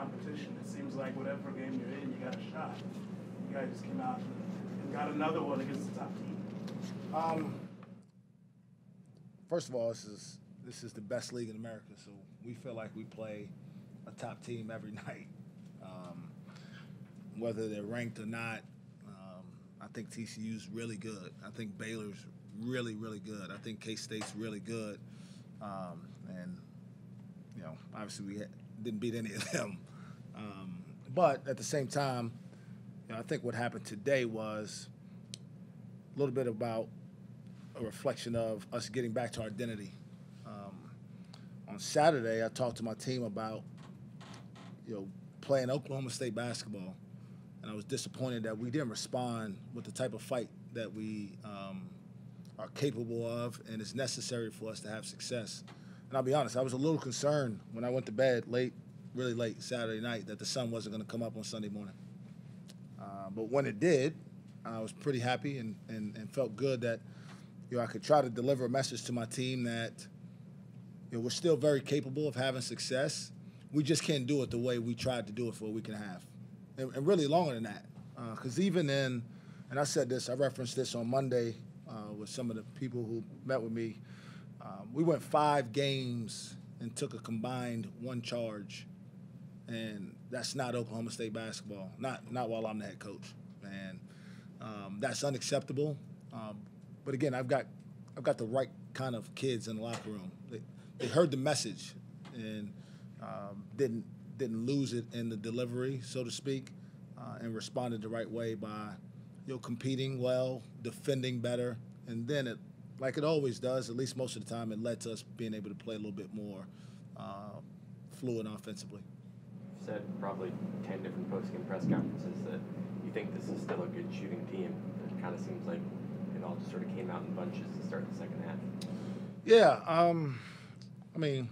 competition. It seems like whatever game you're in, you got a shot. You guys just came out and got another one against the top team. First of all, this is the best league in America, so we feel like we play a top team every night, whether they're ranked or not. I think TCU's really good. I think Baylor's really, really good. I think K-State's really good, and obviously we didn't beat any of them. But at the same time, I think what happened today was a little bit about a reflection of us getting back to our identity. On Saturday, I talked to my team about, playing Oklahoma State basketball, and I was disappointed that we didn't respond with the type of fight that we are capable of and is necessary for us to have success. And I'll be honest, I was a little concerned when I went to bed really late Saturday night, that the sun wasn't going to come up on Sunday morning. But when it did, I was pretty happy and felt good that I could try to deliver a message to my team that we're still very capable of having success. We just can't do it the way we tried to do it for a week and a half, and really longer than that. Because even in, and I said this, I referenced this on Monday with some of the people who met with me, we went 5 games and took a combined 1 charge, and that's not Oklahoma State basketball, not while I'm the head coach. And that's unacceptable. But again, I've got the right kind of kids in the locker room. They heard the message and didn't lose it in the delivery, so to speak, and responded the right way by competing well, defending better, and then like it always does, at least most of the time, it led to us being able to play a little bit more fluid offensively. You've said probably 10 different post-game press conferences that you think this is still a good shooting team. It kind of seems like it all just sort of came out in bunches to start the second half. Yeah, I mean,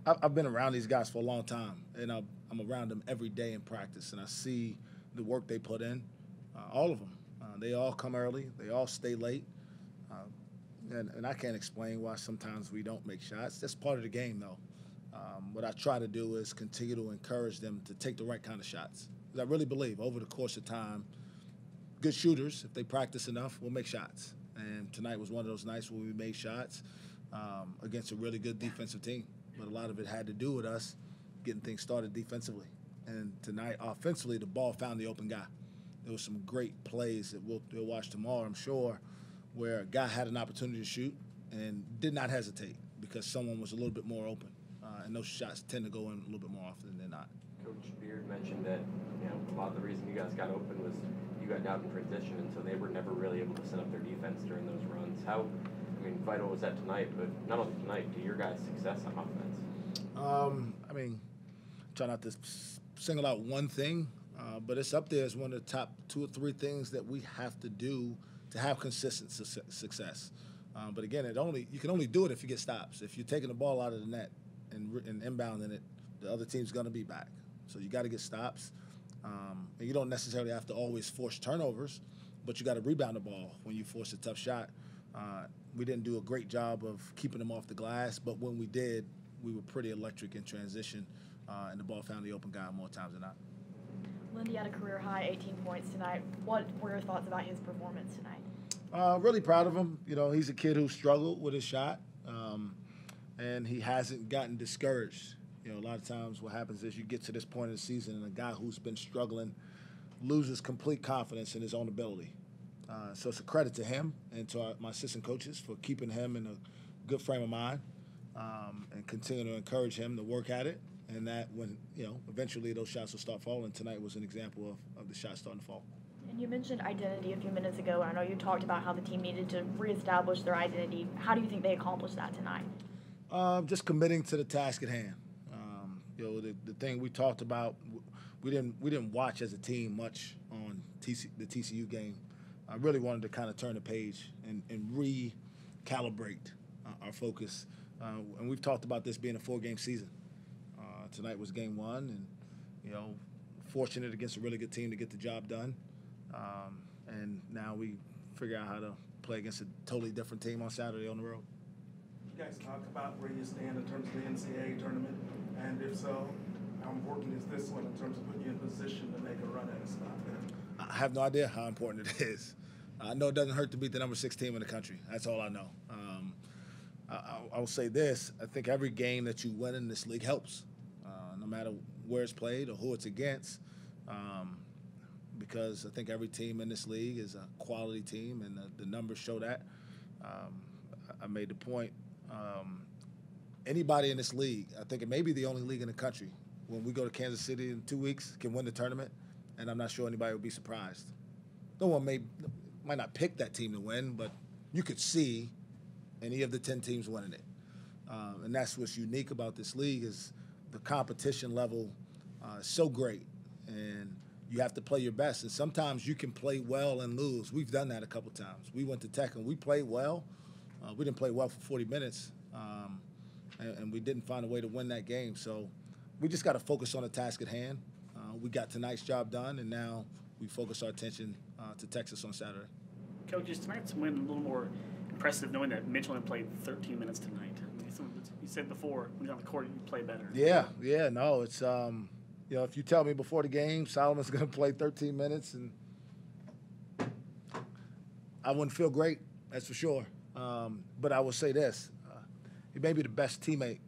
I've been around these guys for a long time, and I'm around them every day in practice, and I see the work they put in, all of them. They all come early. They all stay late. And I can't explain why sometimes we don't make shots. That's part of the game, though. What I try to do is continue to encourage them to take the right kind of shots. Because I really believe over the course of time, good shooters, if they practice enough, will make shots. And tonight was one of those nights where we made shots against a really good defensive team. But a lot of it had to do with us getting things started defensively. And tonight, offensively, the ball found the open guy. There were some great plays that we'll watch tomorrow, I'm sure, where a guy had an opportunity to shoot and did not hesitate because someone was a little bit more open. And those shots tend to go in a little bit more often than not. Coach Beard mentioned that a lot of the reason you guys got open was you got down in transition, and so they were never really able to set up their defense during those runs. How vital was that tonight, but not only tonight, to your guys' success on offense? Try not to single out one thing, but it's up there as one of the top 2 or 3 things that we have to do to have consistent success. But again, you can only do it if you get stops. If you're taking the ball out of the net and inbounding it, the other team's going to be back. So you got to get stops. And you don't necessarily have to always force turnovers, but you got to rebound the ball when you force a tough shot. We didn't do a great job of keeping them off the glass, but when we did, we were pretty electric in transition, and the ball found the open guy more times than not. Lindy had a career-high 18 points tonight. What were your thoughts about his performance tonight? Really proud of him. He's a kid who struggled with his shot, and he hasn't gotten discouraged. A lot of times what happens is you get to this point of the season and a guy who's been struggling loses complete confidence in his own ability. So it's a credit to him and to my assistant coaches for keeping him in a good frame of mind and continue to encourage him to work at it. And that when, eventually those shots will start falling. Tonight was an example of the shots starting to fall. And you mentioned identity a few minutes ago, and I know you talked about how the team needed to reestablish their identity. How do you think they accomplished that tonight? Just committing to the task at hand. The thing we talked about, we didn't watch as a team much on the TCU game. I really wanted to kind of turn the page and recalibrate our focus. And we've talked about this being a 4-game season. Tonight was game 1, and fortunate against a really good team to get the job done. And now we figure out how to play against a totally different team on Saturday on the road. You guys talk about where you stand in terms of the NCAA tournament, and if so, How important is this one in terms of putting you in position to make a run at a spot there? I have no idea how important it is. I know it doesn't hurt to beat the number 6 team in the country. That's all I know. I will say this. I think every game that you win in this league helps, no matter where it's played or who it's against, because I think every team in this league is a quality team, and the numbers show that. I made the point. Anybody in this league, I think it may be the only league in the country, when we go to Kansas City in 2 weeks, can win the tournament, and I'm not sure anybody would be surprised. No one might not pick that team to win, but you could see any of the 10 teams winning it. And that's what's unique about this league is the competition level is so great, and you have to play your best. And sometimes you can play well and lose. We've done that a couple times. We went to Tech and we played well. We didn't play well for 40 minutes, and we didn't find a way to win that game. So we just got to focus on the task at hand. We got tonight's job done, and now we focus our attention to Texas on Saturday. Coach, is tonight's win a little more impressive knowing that Mitchell only played 13 minutes tonight? You said before, when you're on the court, you play better. Yeah, no, it's, if you tell me before the game Solomon's going to play 13 minutes, and I wouldn't feel great, that's for sure. But I will say this, he may be the best teammate,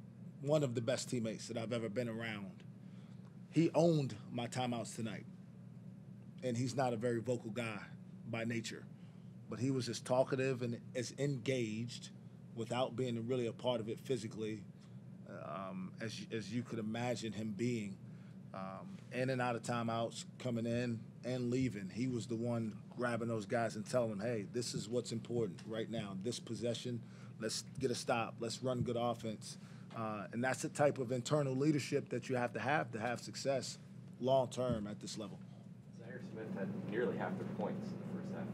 one of the best teammates that I've ever been around. He owned my timeouts tonight, and he's not a very vocal guy by nature, but he was as talkative and as engaged without being really a part of it physically as you could imagine him being. In and out of timeouts, coming in and leaving. He was the one grabbing those guys and telling them, hey, this is what's important right now. This possession, let's get a stop. Let's run good offense. And that's the type of internal leadership that you have to have success long-term at this level. Zaire Smith had nearly half their points in the first half,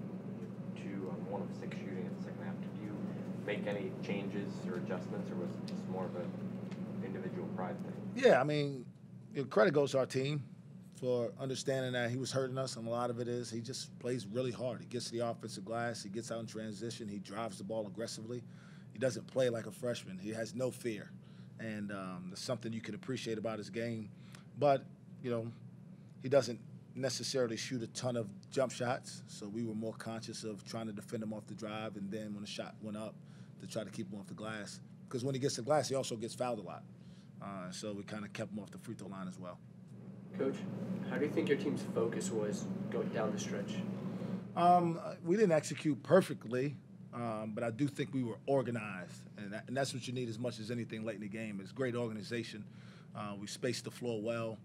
2 on 1 of 6 shooting in the second half. Did you make any changes or adjustments, or was it just more of an individual pride thing? Yeah, I mean, credit goes to our team for understanding that he was hurting us, and a lot of it is he just plays really hard. He gets to the offensive glass, he gets out in transition, he drives the ball aggressively. He doesn't play like a freshman. He has no fear, and that's something you can appreciate about his game. But, he doesn't necessarily shoot a ton of jump shots, so we were more conscious of trying to defend him off the drive, and then when the shot went up, to try to keep him off the glass. Because when he gets to the glass, he also gets fouled a lot. So we kind of kept him off the free throw line as well. Coach, how do you think your team's focus was going down the stretch? We didn't execute perfectly, but I do think we were organized, and that's what you need as much as anything late in the game is great organization. We spaced the floor well.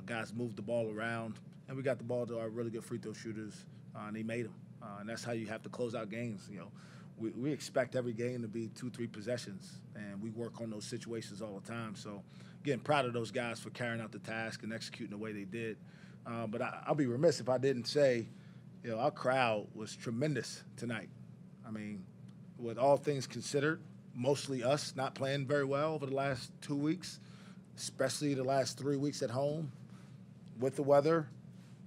Guys moved the ball around, and we got the ball to our really good free throw shooters, and they made them. And that's how you have to close out games. We expect every game to be 2-3 possessions, and we work on those situations all the time. So, again, proud of those guys for carrying out the task and executing the way they did. But I'll be remiss if I didn't say, our crowd was tremendous tonight. I mean, with all things considered, mostly us not playing very well over the last 2 weeks, especially the last 3 weeks at home with the weather.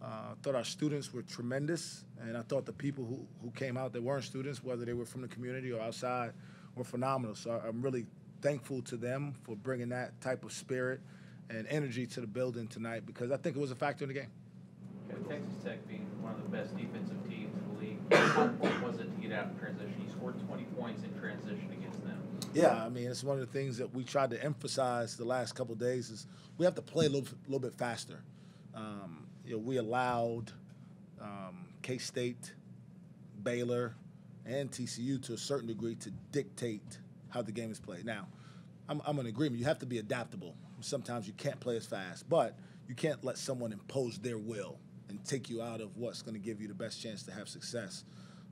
I thought our students were tremendous, and I thought the people who came out that weren't students, whether they were from the community or outside, were phenomenal. So I'm really thankful to them for bringing that type of spirit and energy to the building tonight, because I think it was a factor in the game. Texas Tech being one of the best defensive teams in the league, how important was it to get out in transition? You scored 20 points in transition against them. Yeah, I mean, it's one of the things that we tried to emphasize the last couple of days is we have to play a little bit faster. We allowed K-State, Baylor, and TCU to a certain degree to dictate how the game is played. Now, I'm in agreement. You have to be adaptable. Sometimes you can't play as fast, but you can't let someone impose their will and take you out of what's going to give you the best chance to have success.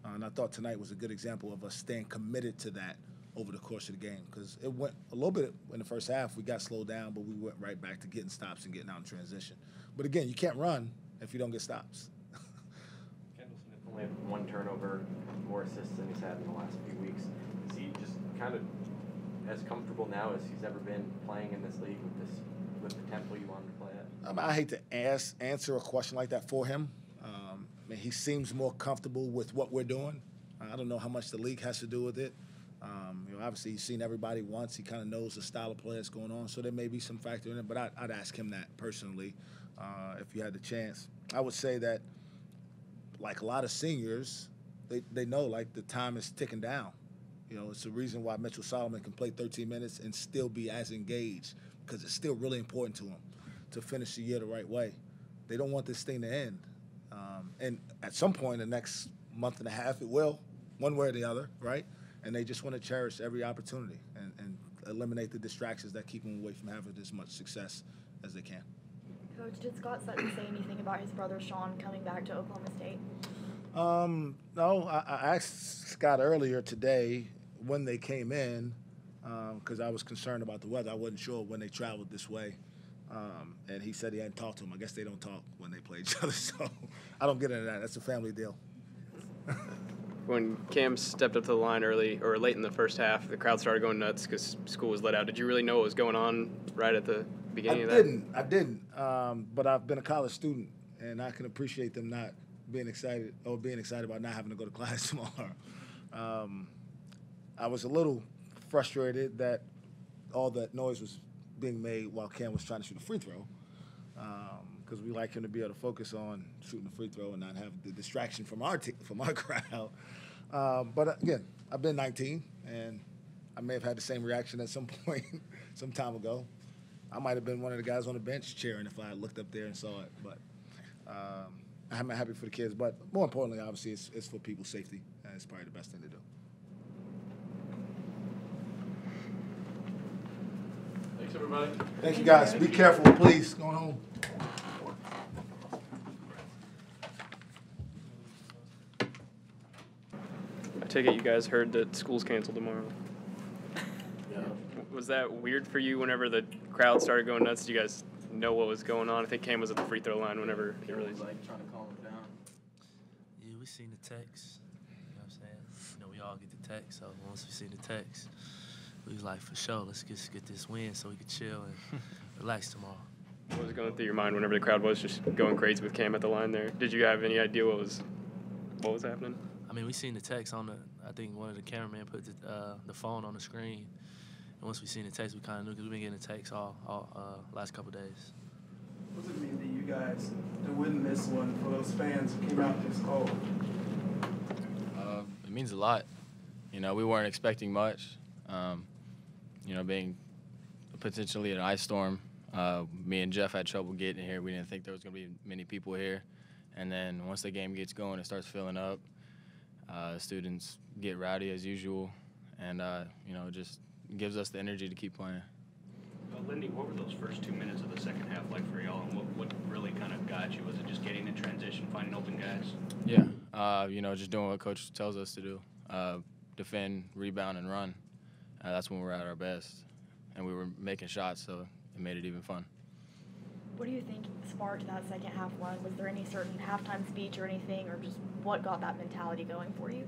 And I thought tonight was a good example of us staying committed to that over the course of the game, because it went a little bit in the first half. We got slowed down, but we went right back to getting stops and getting out in transition. But again, you can't run if you don't get stops. Kendall Smith only had 1 turnover, more assists than he's had in the last few weeks. Is he just kind of as comfortable now as he's ever been playing in this league with the tempo you want him to play at? I hate to answer a question like that for him. He seems more comfortable with what we're doing. I don't know how much the league has to do with it. Obviously he's seen everybody once. He kind of knows the style of play that's going on, so there may be some factor in it. But I'd ask him that personally if you had the chance. I would say that, like a lot of seniors, they know like the time is ticking down. It's the reason why Mitchell Solomon can play 13 minutes and still be as engaged, because it's still really important to him to finish the year the right way. They don't want this thing to end. And at some point in the next month and a half, it will, one way or the other, right? And they just want to cherish every opportunity and eliminate the distractions that keep them away from having as much success as they can. Coach, did Scott Sutton say anything about his brother Sean coming back to Oklahoma State? No, I asked Scott earlier today when they came in, because I was concerned about the weather. I wasn't sure when they traveled this way. And he said he hadn't talked to him. I guess they don't talk when they play each other, so I don't get into that. That's a family deal. When Cam stepped up to the line early or late in the first half, the crowd started going nuts because school was let out. Did you really know what was going on right at the beginning of that? I didn't. But I've been a college student, and I can appreciate them not being excited about not having to go to class tomorrow. I was a little frustrated that all that noise was being made while Cam was trying to shoot a free throw, because we like him to be able to focus on shooting a free throw and not have the distraction from our crowd. But again, I've been 19, and I may have had the same reaction at some point some time ago. I might have been one of the guys on the bench cheering if I had looked up there and saw it. But I'm happy for the kids. But more importantly, obviously, it's for people's safety, and it's probably the best thing to do. Thanks, everybody. Thank you, guys. Be careful, please. Going home. I take it you guys heard that school's canceled tomorrow. Yeah. Was that weird for you whenever the crowd started going nuts? Did you guys know what was going on? I think Cam was at the free throw line whenever it really... like trying to calm him down. Yeah, we seen the text. You know what I'm saying? We all get the text. So once we seen the text, we was like, for sure, let's just get this win so we can chill and relax tomorrow. What was going through your mind whenever the crowd was just going crazy with Cam at the line there? Did you have any idea what was happening? I mean, we seen the text on I think one of the cameramen put the phone on the screen. And once we seen the text, we kind of knew, because we've been getting the text all last couple days. What does it mean to you guys to win this one for those fans who came out this cold? It means a lot. We weren't expecting much. Being potentially an ice storm, me and Jeff had trouble getting here. We didn't think there was going to be many people here. And then once the game gets going, it starts filling up. Students get rowdy as usual. And, it just gives us the energy to keep playing. Lindy, what were those first 2 minutes of the second half like for y'all? And what really kind of got you? Was it just getting in transition, finding open guys? Yeah. Just doing what Coach tells us to do. Defend, rebound, and run. That's when we're at our best. And we were making shots, so it made it even fun. What do you think sparked that second half run? Was there any certain halftime speech or anything, or just what got that mentality going for you?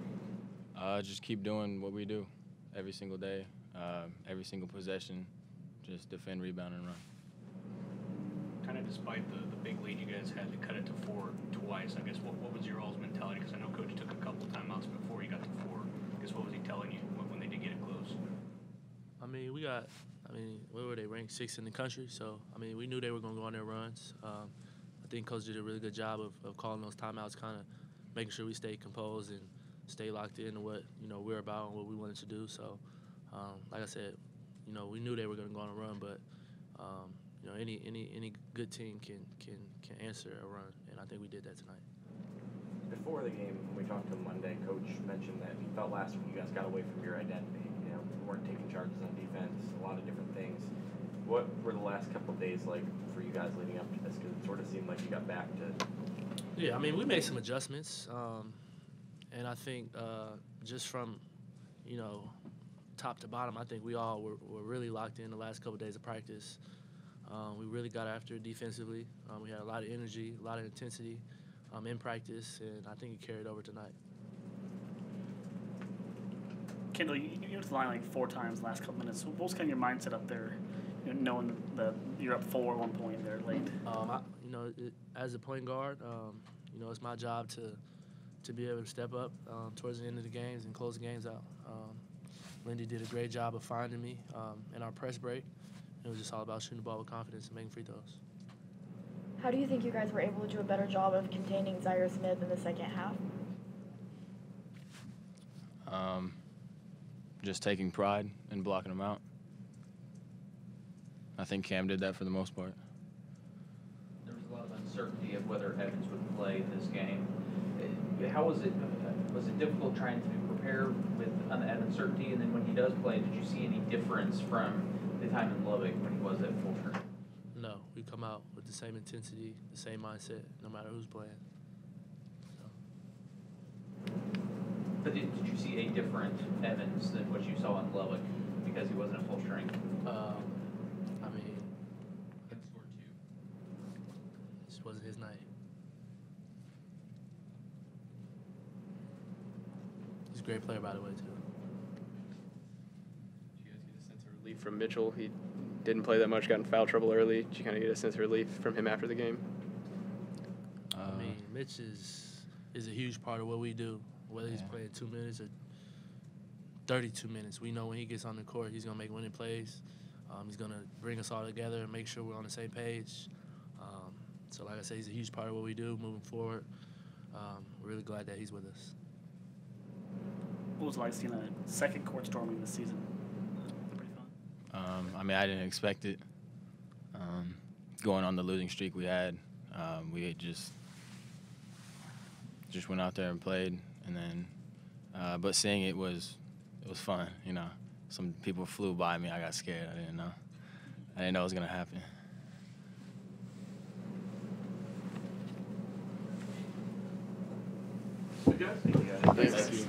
Just keep doing what we do every single day, every single possession. Just defend, rebound, and run. Kind of despite the big lead you guys had to cut it to 4 twice, I guess, what was your all's mentality? Because I know Coach took a couple timeouts before you got to 4. I guess what was he telling you when they did get it close? Where were they? Ranked 6th in the country. So, we knew they were going to go on their runs. I think Coach did a really good job of calling those timeouts, kind of making sure we stayed composed and stay locked into what, we're about and what we wanted to do. So, like I said, we knew they were going to go on a run, but, any good team can answer a run, and I think we did that tonight. Before the game, when we talked to him Monday, Coach mentioned that he felt last week you guys got away from your identity. You weren't taking charges on defense, a lot of different things. What were the last couple of days like for you guys leading up to this? Because it sort of seemed like you got back to... Yeah, we made some adjustments, and I think just from, top to bottom, I think we all were really locked in the last couple of days of practice. We really got after it defensively. We had a lot of energy, a lot of intensity in practice, and I think it carried over tonight. Kendall, you went to the line like 4 times the last couple minutes. What was kind of your mindset up there, knowing that you're up 4 at one point there late? As a point guard, it's my job to be able to step up towards the end of the games and close the games out. Lindy did a great job of finding me in our press break. It was just all about shooting the ball with confidence and making free throws. How do you think you guys were able to do a better job of containing Zaire Smith in the second half? Just taking pride in blocking him out. I think Cam did that for the most part. There was a lot of uncertainty of whether Evans would play this game. How was it? Was it difficult trying to prepare on that uncertainty? And then when he does play, did you see any difference from the time in Lubbock when he was at full strength? No, we come out with the same intensity, the same mindset, no matter who's playing. But did you see a different Evans than what you saw in Lubbock because he wasn't at full strength? I mean, He scored 2. it just wasn't his night. He's a great player, by the way, too. Did you guys get a sense of relief from Mitchell? He didn't play that much, got in foul trouble early. Did you kind of get a sense of relief from him after the game? I mean, Mitch is a huge part of what we do, whether he's playing 2 minutes or 32 minutes. We know when he gets on the court, he's going to make winning plays. He's going to bring us all together and make sure we're on the same page. So like I said, he's a huge part of what we do moving forward. We're really glad that he's with us. What was it like seeing a second court storming this season? Pretty fun. I mean, I didn't expect it. Going on the losing streak we had had just went out there and played, and then but seeing it was fun. You know, some people flew by me. I got scared. I didn't know it was gonna happen. Good guys. Thanks.